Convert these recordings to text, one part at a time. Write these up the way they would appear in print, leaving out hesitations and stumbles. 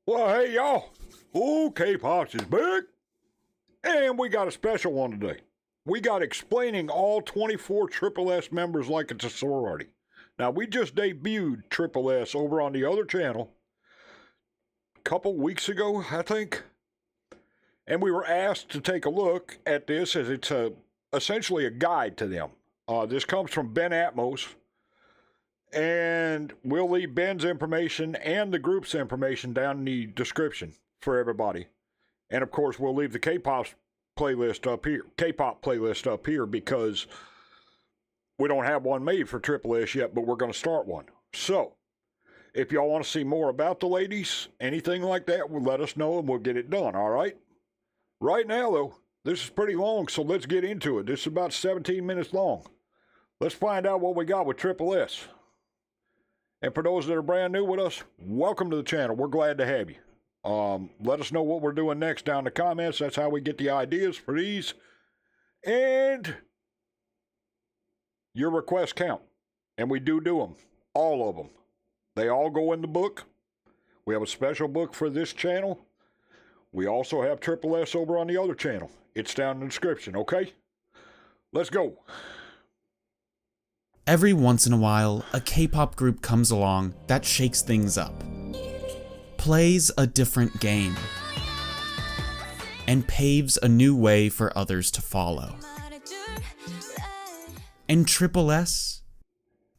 Well, hey, y'all. Ooh, K-PopZ is back. And we got a special one today. We got explaining all 24 tripleS members like it's a sorority. Now, we just debuted tripleS over on the other channel a couple weeks ago, I think. And we were asked to take a look at this as it's essentially a guide to them. This comes from Ben Atmos. And we'll leave Ben's information and the group's information down in the description for everybody. And of course, we'll leave the K-pop playlist up here because we don't have one made for tripleS yet, but we're going to start one. So, if y'all want to see more about the ladies, anything like that, well, let us know and we'll get it done, all right? Right now, though, this is pretty long, so let's get into it. This is about 17 minutes long. Let's find out what we got with tripleS. And for those that are brand new with us, welcome to the channel. We're glad to have you. Let us know what we're doing next down in the comments. That's how we get the ideas for these. And your requests count. And we do them. All of them. They all go in the book. We have a special book for this channel. We also have tripleS over on the other channel. It's down in the description, okay? Let's go. Every once in a while, a K-pop group comes along that shakes things up, plays a different game, and paves a new way for others to follow. And tripleS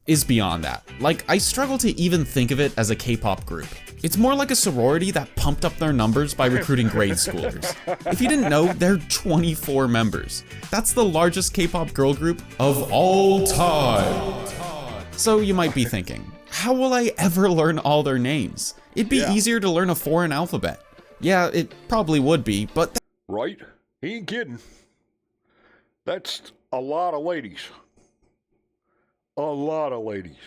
is beyond that. Like, I struggle to even think of it as a K-pop group. It's more like a sorority that pumped up their numbers by recruiting grade schoolers. If you didn't know, they're 24 members. That's the largest K-pop girl group of all time. So you might be thinking, how will I ever learn all their names? It'd be easier to learn a foreign alphabet. Yeah, it probably would be, but right? He ain't kidding. That's a lot of ladies. A lot of ladies.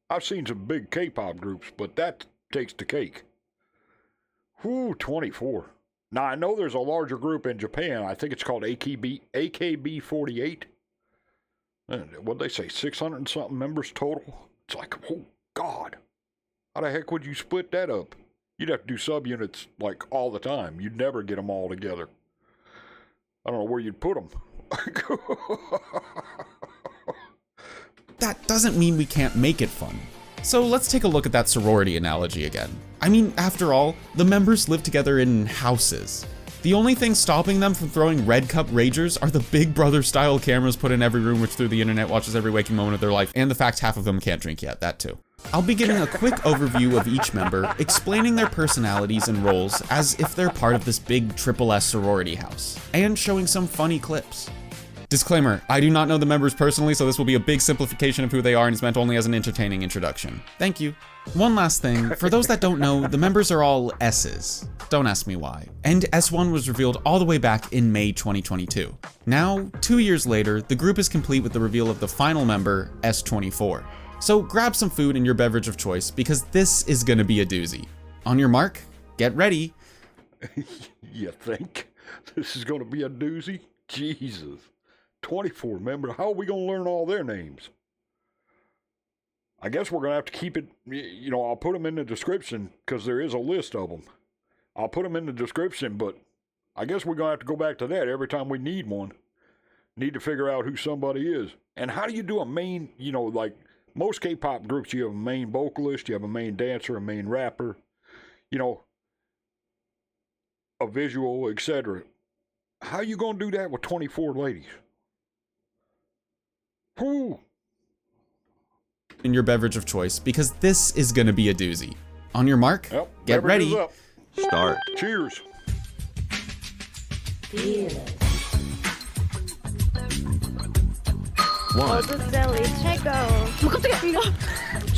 I've seen some big K-pop groups, but that takes the cake. Whew, 24. Now, I know there's a larger group in Japan. I think it's called AKB48. What'd they say, 600 and something members total? It's like, oh, God. How the heck would you split that up? You'd have to do subunits, like, all the time. You'd never get them all together. I don't know where you'd put them. that doesn't mean we can't make it fun. So let's take a look at that sorority analogy again. I mean, after all, the members live together in houses. The only thing stopping them from throwing red cup ragers are the Big Brother style cameras put in every room which through the internet watches every waking moment of their life, and the fact half of them can't drink yet, that too. I'll be giving a quick overview of each member, explaining their personalities and roles as if they're part of this big tripleS sorority house, and showing some funny clips. Disclaimer, I do not know the members personally, so this will be a big simplification of who they are and is meant only as an entertaining introduction. Thank you. One last thing, for those that don't know, the members are all S's. Don't ask me why. And S1 was revealed all the way back in May 2022. Now, 2 years later, the group is complete with the reveal of the final member, S24. So grab some food and your beverage of choice, because this is gonna be a doozy. On your mark, get ready. You think this is gonna be a doozy? Jesus. 24 members. How are we going to learn all their names? I guess we're going to have to keep it, I'll put them in the description because there is a list of them. I'll put them in the description, but I guess we're going to have to go back to that every time we need one. Need to figure out who somebody is. And how do you do a main, like most K-pop groups, you have a main vocalist, you have a main dancer, a main rapper, a visual, etc. How you going to do that with 24 ladies? Whew. In your beverage of choice, because this is gonna be a doozy. On your mark, get ready. Start. Cheers.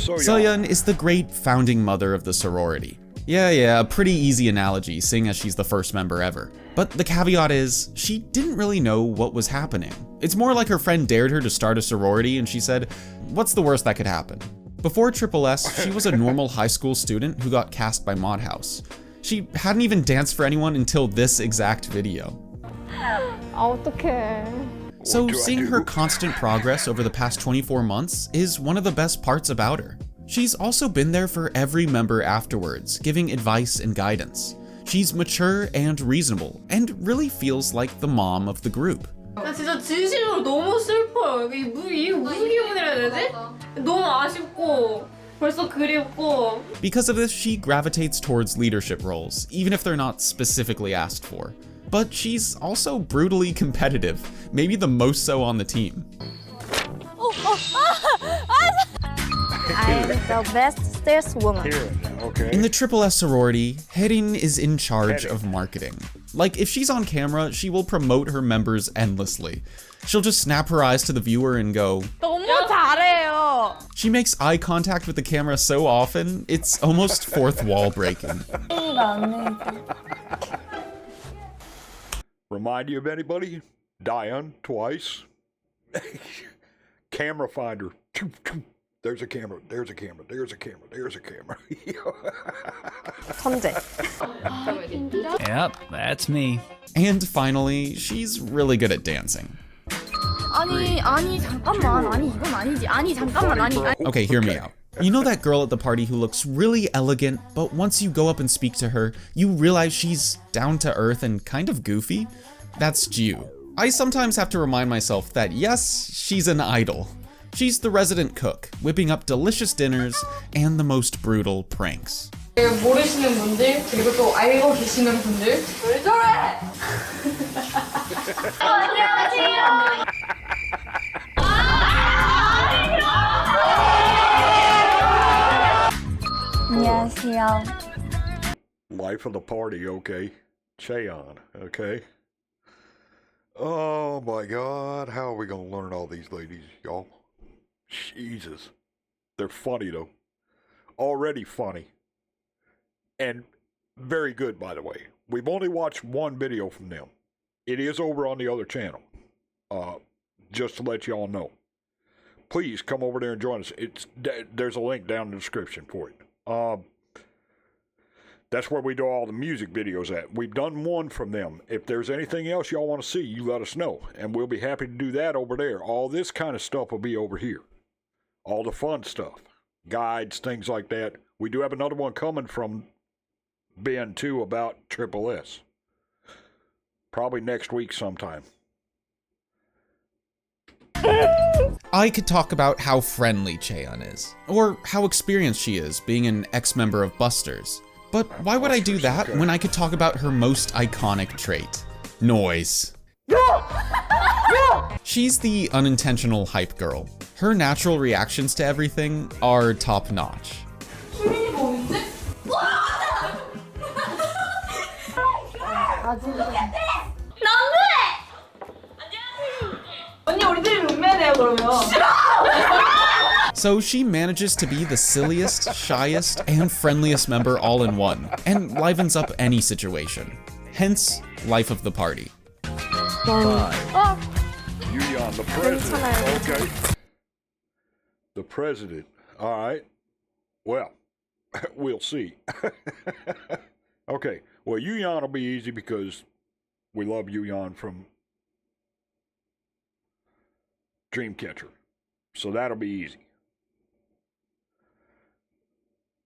Seoyeon is the great founding mother of the sorority. Yeah, a pretty easy analogy, seeing as she's the first member ever. But the caveat is, she didn't really know what was happening. It's more like her friend dared her to start a sorority and she said, what's the worst that could happen? Before tripleS, she was a normal high school student who got cast by Modhouse. She hadn't even danced for anyone until this exact video. So seeing her constant progress over the past 24 months is one of the best parts about her. She's also been there for every member afterwards, giving advice and guidance. She's mature and reasonable, and really feels like the mom of the group. 나 진짜 진심으로 너무 슬퍼요. 이게 무슨 기분이라 해야 되지? 너무 아쉽고 벌써 그립고. Because of this, she gravitates towards leadership roles, even if they're not specifically asked for. But she's also brutally competitive, maybe the most so on the team. I'm the best saleswoman. Okay. In the tripleS sorority, Hyerin is in charge of marketing. Like, if she's on camera, she will promote her members endlessly. She'll just snap her eyes to the viewer and go, 너무 잘해요. She makes eye contact with the camera so often, it's almost fourth wall breaking. Remind you of anybody? Dahyun twice. Camera finder. There's a camera. There's a camera. There's a camera. There's a camera. 천재. Yep, that's me. And finally, she's really good at dancing. 아니 잠깐만. 아니 이건 아니지. 아니 잠깐만. 아니. Okay, hear me out. You know that girl at the party who looks really elegant, but once you go up and speak to her, you realize she's down to earth and kind of goofy? That's Jiwoo. I sometimes have to remind myself that yes, she's an idol. She's the resident cook, whipping up delicious dinners and the most brutal pranks. 모르시는 분들 그리고 또 알고 계시는 분들 왜 저래? 안녕하세요. 안녕하세요. Life of the party, okay. Chaeyeon, okay. Oh my God, how are we gonna learn all these ladies, y'all? Jesus. They're funny though. Already funny. And very good, by the way. We've only watched one video from them. It is over on the other channel. Just to let y'all know. Please come over there and join us. There's a link down in the description for it. That's where we do all the music videos at. We've done one from them. If there's anything else y'all want to see, you let us know. And we'll be happy to do that over there. All this kind of stuff will be over here. All the fun stuff. Guides, things like that. We do have another one coming from Ben too about tripleS. Probably next week sometime. I could talk about how friendly Chaeyeon is, or how experienced she is being an ex-member of Busters. But why would I do that when I could talk about her most iconic trait? Noise. She's the unintentional hype girl. Her natural reactions to everything are top-notch. 언니 우리들이 룸메네요 그러면. So she manages to be the silliest, shyest, and friendliest member all in one, and livens up any situation. Hence, life of the party. Yooyeon, the president. Okay. The president. All right. Well, we'll see. Okay. Well, Yooyeon will be easy because we love Yooyeon from Dreamcatcher. So that'll be easy.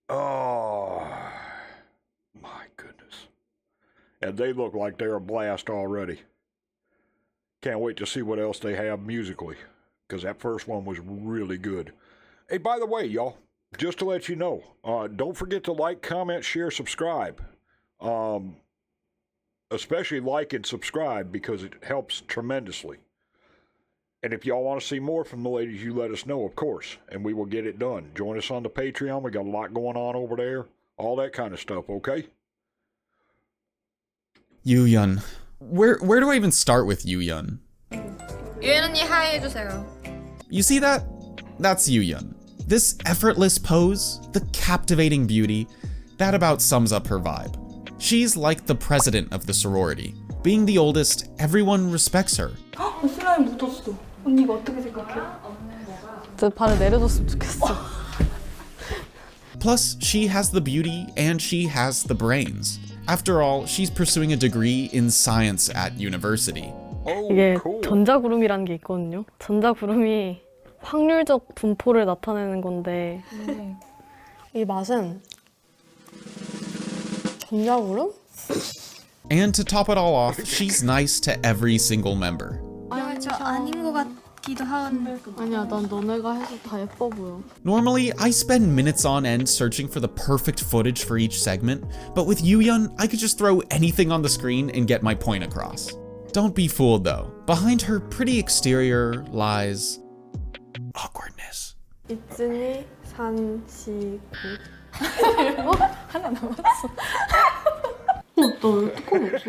Oh, my goodness. And they look like they're a blast already. Can't wait to see what else they have musically, because that first one was really good. Hey, by the way, y'all, just to let you know, don't forget to like, comment, share, subscribe. Especially like and subscribe because it helps tremendously. And if y'all want to see more from the ladies, you let us know, of course, and we will get it done. Join us on the Patreon. We got a lot going on over there. All that kind of stuff, okay? Yooyeon. Where do I even start with Yooyeon? 유엔 언니 하이 해주세요. You see that? That's Yooyeon. This effortless pose, the captivating beauty, that about sums up her vibe. She's like the president of the sorority. Being the oldest, everyone respects her. 슬라임 묻었어. 언니 이거 어떻게 생각해? 저 발을 내려줬으면 좋겠어. Plus, she has the beauty and she has the brains. After all, she's pursuing a degree in science at university. 이게 cool. 전자구름이라는 게 있거든요. 전자구름이 확률적 분포를 나타내는 건데 이 맛은 전자구름? And to top it all off, she's nice to every single member. 저 아닌 것 같기도 한데. 아니야, 난 너네가 해서 다 예뻐 보여. Normally, I spend minutes on end searching for the perfect footage for each segment, but with Yooyeon, I could just throw anything on the screen and get my point across. Don't be fooled though. Behind her pretty exterior lies awkwardness. 이쯤이 산시구. 하나 남았어. 너왜 뚜껑 없어?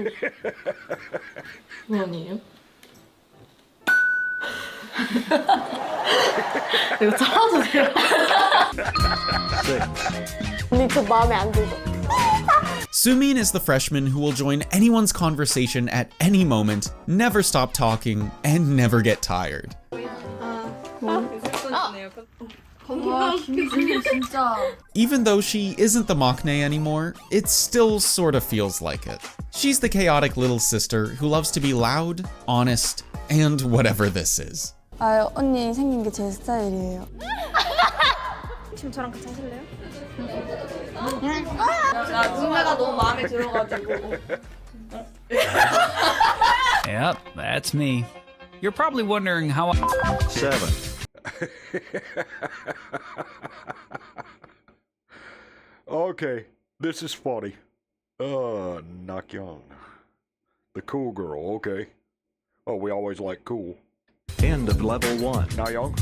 왜 아니에요? 이거 잘라도 돼요? 언니 저 마음에 안 들죠? Soomin is the freshman who will join anyone's conversation at any moment, never stop talking, and never get tired. 와, 김수민 진짜. Even though she isn't the maknae anymore, it still sorta feels like it. She's the chaotic little sister who loves to be loud, honest, and whatever this is. 아, 언니 생긴 게 제 스타일이에요. 지금 저랑 같이 하실래요? 눈매가 너무 마음에 들어가지고. Yep, that's me. You're probably wondering how I... 7. Okay, this is funny. Nakyoung. The cool girl, okay. Oh, we always like cool. End of level 1. Nakyoung?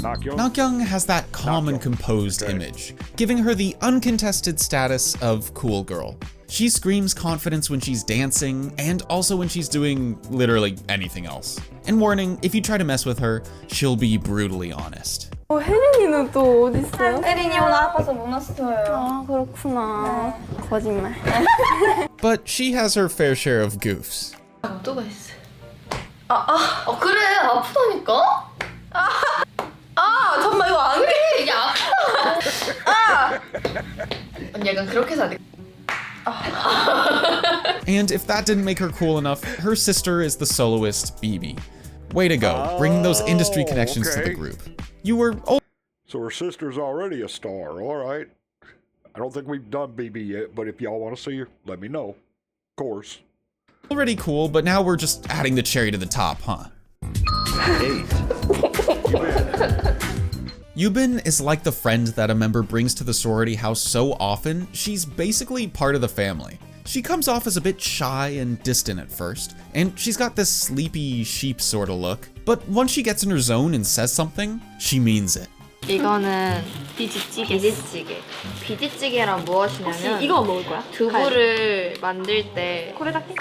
Nakyoung has that calm and composed image, giving her the uncontested status of cool girl. She screams confidence when she's dancing, and also when she's doing literally anything else. And warning, if you try to mess with her, she'll be brutally honest. 혜린이는 또 어디 있어요? 혜린이 오늘 아파서 못 왔어요. 아, 그렇구나. 거짓말. But she has her fair share of goofs. 또가 있어. 그래 아프다니까? 잠깐만 이거 안 돼. 이게 아프다. 언니 약간 그렇게 해서 안 돼. And if that didn't make her cool enough, her sister is the soloist BB. Way to go, bringing those industry connections to the okay. group. You were So her sister's already a star, alright. I don't think we've done BB yet, but if y'all want to see her, let me know. Of course. already cool, but now we're just adding the cherry to the top, huh? 8. Yubin is like the friend that a member brings to the sorority house so often, she's basically part of the family. She comes off as a bit shy and distant at first, and she's got this sleepy sheep sorta look, but once she gets in her zone and says something, she means it. 이거는 비지찌개. 비지찌개랑 무엇이냐면 이거 먹을 거야? 두부를 만들 때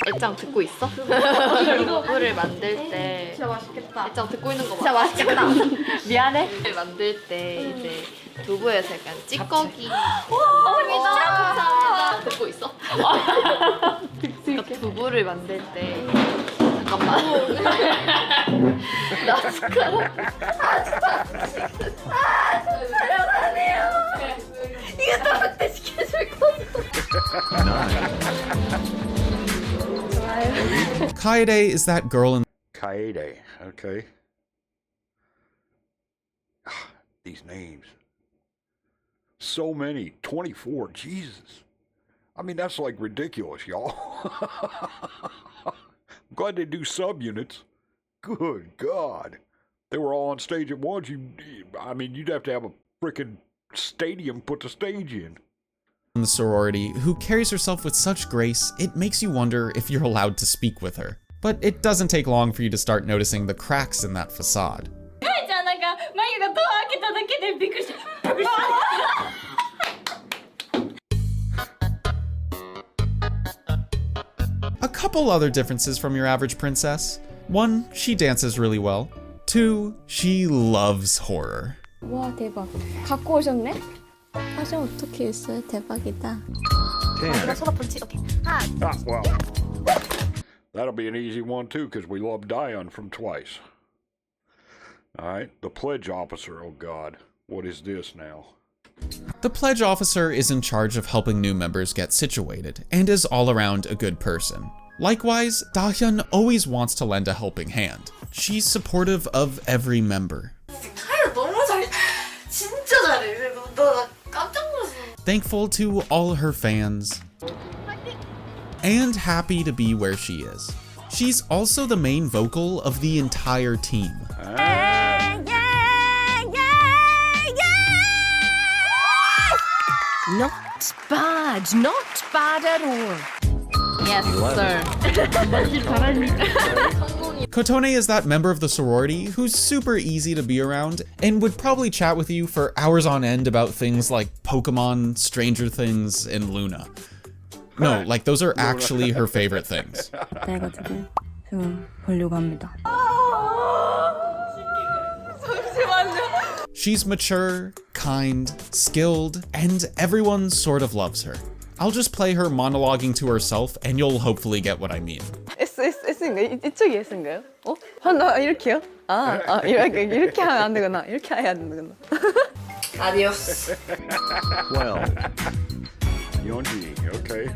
애짱 듣고 있어? 두부를 만들 때 진짜 맛있겠다. 애짱 듣고 있는 거 진짜 맞아? 맛있겠다. 미안해. 두부를 만들 때 이제 두부에서 약간 찌꺼기 감사합니다 듣고 있어? 그러니까 두부를 만들 때 잠깐만 나 숟가락 이거 따뜻해 시켜줄 거야. 9. Kaede is that girl in Kaede, okay. These names. So many. 24, Jesus. I mean, that's like ridiculous, y'all. I'm glad they do subunits. Good God. They were all on stage at once. I mean, you'd have to have a freaking stadium put the stage in. the sorority who carries herself with such grace, it makes you wonder if you're allowed to speak with her. But it doesn't take long for you to start noticing the cracks in that facade. A couple other differences from your average princess. 1, she dances really well. 2, she loves horror. 와 대박. 갖고 오셨네? 화장 어떻게 했어요? 대박이다. 10. Ah, well. That'll be an easy one, too, because we love Dahyun from Twice. Alright, the pledge officer. Oh, God. What is this now? The pledge officer is in charge of helping new members get situated, and is all around a good person. Likewise, Dahyun always wants to lend a helping hand. She's supportive of every member. 하얘 너무 잘해. 진짜 잘해. 너 깜짝 놀랐어. thankful to all her fans, and happy to be where she is. She's also the main vocal of the entire team. Not bad at all. Yes, sir. Kotone is that member of the sorority who's super easy to be around and would probably chat with you for hours on end about things like Pokemon, Stranger Things, and Luna. No, like those are actually her favorite things. 그래가지고 지금 보려고 합니다. She's mature, kind, skilled, and everyone sort of loves her. I'll just play her monologuing to herself and you'll hopefully get what I mean. S인가요? 이쪽이 S인가요? 어? 나 이렇게요? 이렇게 하면 안 되구나. 이렇게 해야 되는구나. Adios. Well, Yeonji, okay.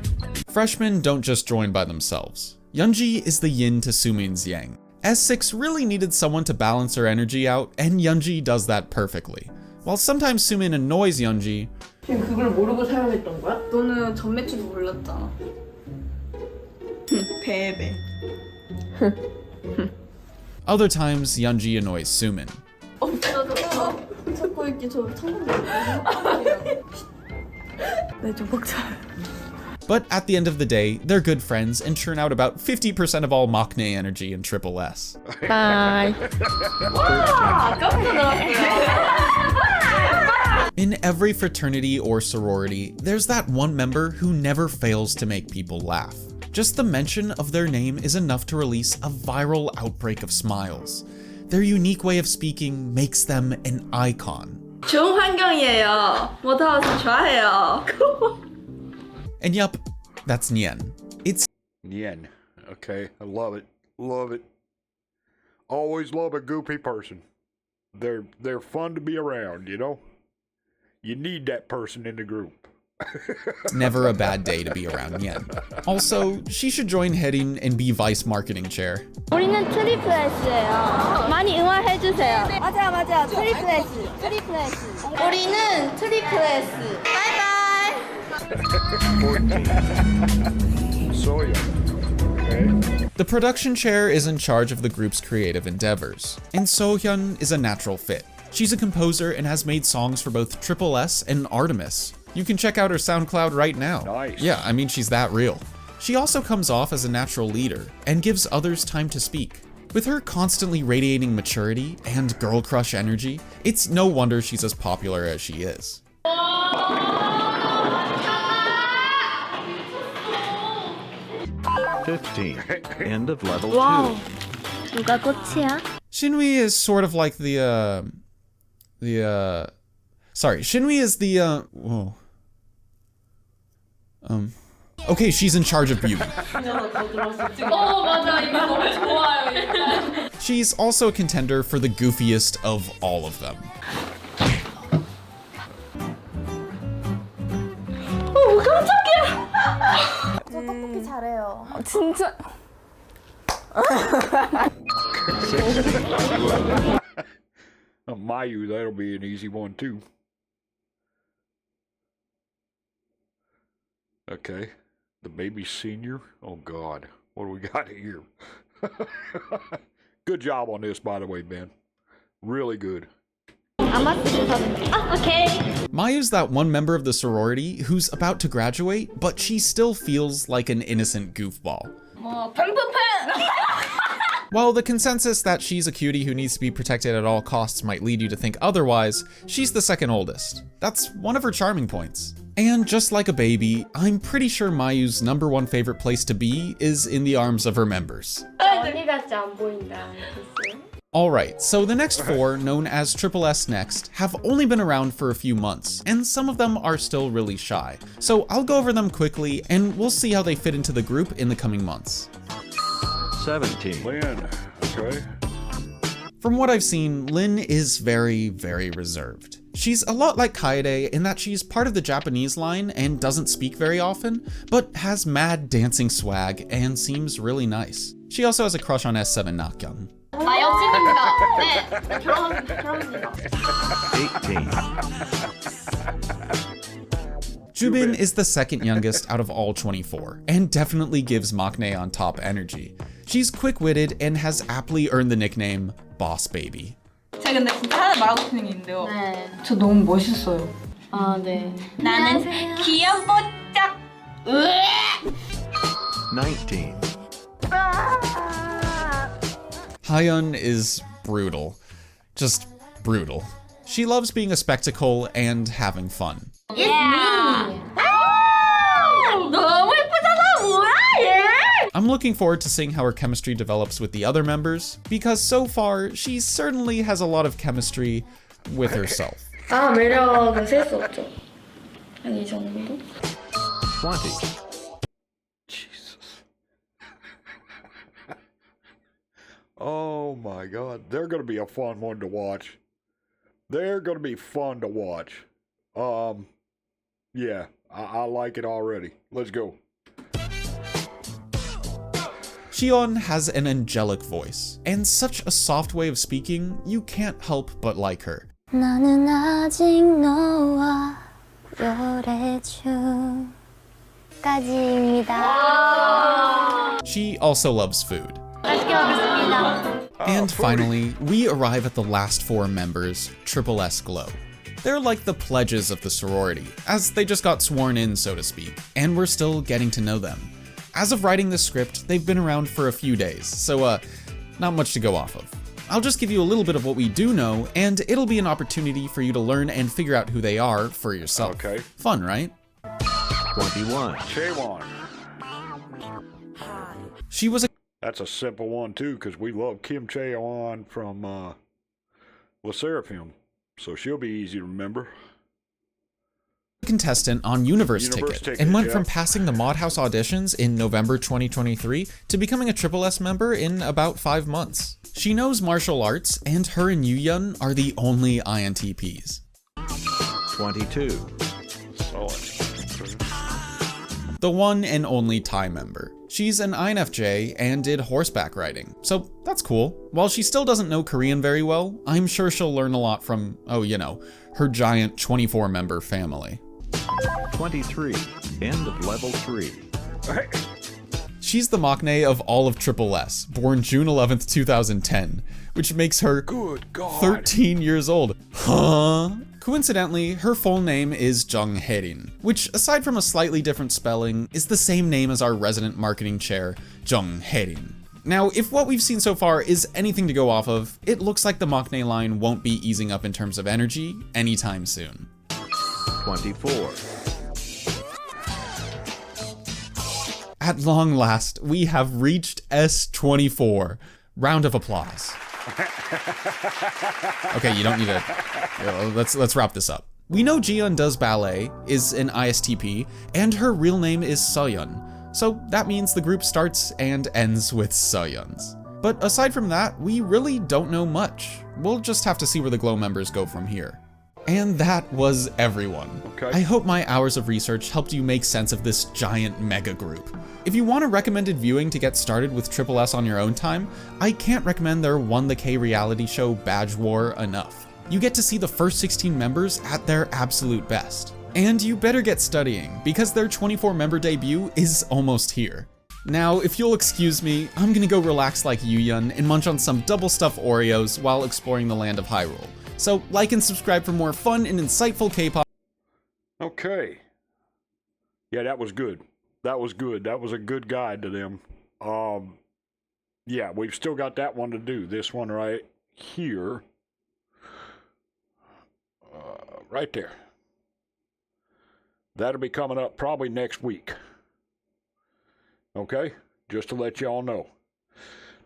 Freshmen don't just join by themselves. Yeonji is the yin to Soomin's yang. S6 really needed someone to balance her energy out, and Yeonji does that perfectly. While sometimes Soomin annoys Yeonji, 지금 그걸 모르고 사용했던 거야? 너는 전 매치도 몰랐잖아. 베베. other times Yeonji annoys Soomin. 찾고 있기 저 상관없어. 네좀 벅차요. But at the end of the day, they're good friends and churn out about 50% of all maknae energy in tripleS. Bye. In every fraternity or sorority, there's that one member who never fails to make people laugh. Just the mention of their name is enough to release a viral outbreak of smiles. Their unique way of speaking makes them an icon. 좋은 환경이에요. 모터하우스 좋아해요. And yup, that's Nien. It's Nien. Okay, I love it. Love it. Always love a goofy person. They're fun to be around, you know? You need that person in the group. never a bad day to be around Nien. Also, she should join Hyerin and be vice marketing chair. 우리는 트리플S예요. 많이 응원해주세요. 맞아. 트리플S. 우리는 트리플S. 바이바이. 14. Sohyun. Okay. The production chair is in charge of the group's creative endeavors, and Sohyun is a natural fit. She's a composer and has made songs for both tripleS and Artemis. You can check out her SoundCloud right now. Nice. Yeah, I mean, she's that real. She also comes off as a natural leader and gives others time to speak. With her constantly radiating maturity and girl crush energy, it's no wonder she's as popular as she is. 15. End of level 2. 와우. 누가 꽃이야? Shinwi is sort of like Shinwi is the, whoa. Okay, she's in charge of Yubin. 맞아. 이거 너무 좋아요. She's also a contender for the goofiest of all of them. 저 떡볶이 잘해요. 진짜. Mayu, that'll be an easy one too. Okay, the baby senior. Oh God, what do we got here? Good job on this, by the way, Ben. Really good. Okay. Mayu's that one member of the sorority who's about to graduate, but she still feels like an innocent goofball. While the consensus that she's a cutie who needs to be protected at all costs might lead you to think otherwise, she's the second oldest. That's one of her charming points. And just like a baby, I'm pretty sure Mayu's #1 favorite place to be is in the arms of her members. 언니 같지 안 보인다. Alright, so the next four, known as tripleS Next, have only been around for a few months, and some of them are still really shy. So I'll go over them quickly, and we'll see how they fit into the group in the coming months. 17. Lynn. Okay. From what I've seen, Lynn is very, very reserved. She's a lot like Kaede in that she's part of the Japanese line and doesn't speak very often, but has mad dancing swag and seems really nice. She also has a crush on S7 Nakyoung. 나 여친입니다. 네, 결혼합니다. 18. Joobin is the second youngest out of all 24, and definitely gives maknae on top energy. She's quick-witted and has aptly earned the nickname Boss Baby. 제가 근데 진짜 하나 말하고 싶은 게 있는데요. 네. 저 너무 멋있어요. 아, 네. 나는 귀염뽀짝. 19. Hyeon is brutal. Just brutal. She loves being a spectacle and having fun. 너무 예쁘잖아, 뭐야, 얘? I'm looking forward to seeing how her chemistry develops with the other members, because so far, she certainly has a lot of chemistry with herself. 아, 매력은 셀 수 없죠. 한 이 정도? 20. Jesus. Oh my God. They're going to be a fun one to watch. They're going to be fun to watch. Yeah, I like it already. Let's go. Seoyeon has an angelic voice, and such a soft way of speaking, you can't help but like her. 나는 아직 너와 노래 중까지입니다. She also loves food. 맛있게 먹겠습니다. And finally, we arrive at the last four members, tripleS Glow. They're like the pledges of the sorority, as they just got sworn in, so to speak, and we're still getting to know them. As of writing this script, they've been around for a few days, so not much to go off of. I'll just give you a little bit of what we do know, and it'll be an opportunity for you to learn and figure out who they are for yourself. Okay. Fun, right? 21. Chaewon. She was a That's a simple one, too, because we love Kim Chaeyeon from Le Seraphim, so she'll be easy to remember. contestant on Universe Ticket and went yeah. from passing the Mod House auditions in November 2023 to becoming a tripleS member in about 5 months. She knows martial arts, and her and Yooyeon are the only INTPs. 22. The one and only Thai member. She's an INFJ and did horseback riding, so that's cool. While she still doesn't know Korean very well, I'm sure she'll learn a lot from, oh, you know, her giant 24-member family. 23. End of level 3. She's the maknae of all of tripleS, born June 11th, 2010, which makes her Good God. 13 years old. Huh? Coincidentally, her full name is Hyerin, which, aside from a slightly different spelling, is the same name as our resident marketing chair, Hyerin. Now, if what we've seen so far is anything to go off of, it looks like the maknae line won't be easing up in terms of energy anytime soon. 24. At long last, we have reached S24. Round of applause. Okay, you don't need to. Let's wrap this up. We know Jiyeon does ballet, is an ISTP, and her real name is Seoyeon. So that means the group starts and ends with Seoyeons. But aside from that, we really don't know much. We'll just have to see where the Glow members go from here. And that was everyone. Okay. I hope my hours of research helped you make sense of this giant mega group. If you want a recommended viewing to get started with tripleS on your own time, I can't recommend their Won the K reality show Badge War enough. You get to see the first 16 members at their absolute best. And you better get studying, because their 24-member debut is almost here. Now, if you'll excuse me, I'm gonna go relax like Yooyeon and munch on some double stuffed Oreos while exploring the land of Hyrule. So like and subscribe for more fun and insightful K-pop. Okay. Yeah, that was good. That was good. That was a good guide to them. Yeah, we've still got that one to do. This one right here. Right there. That'll be coming up probably next week. Okay? Just to let y'all know.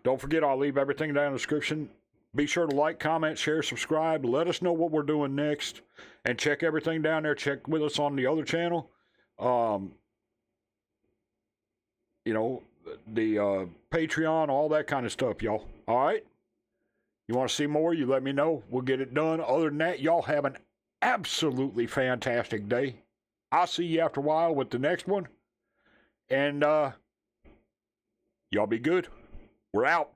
Don't forget, I'll leave everything down in the description. Be sure to like, comment, share, subscribe. Let us know what we're doing next. And check everything down there. Check with us on the other channel. You know, the Patreon, all that kind of stuff, y'all. All right? You want to see more? You let me know. We'll get it done. Other than that, y'all have an absolutely fantastic day. I'll see you after a while with the next one. And y'all be good. We're out.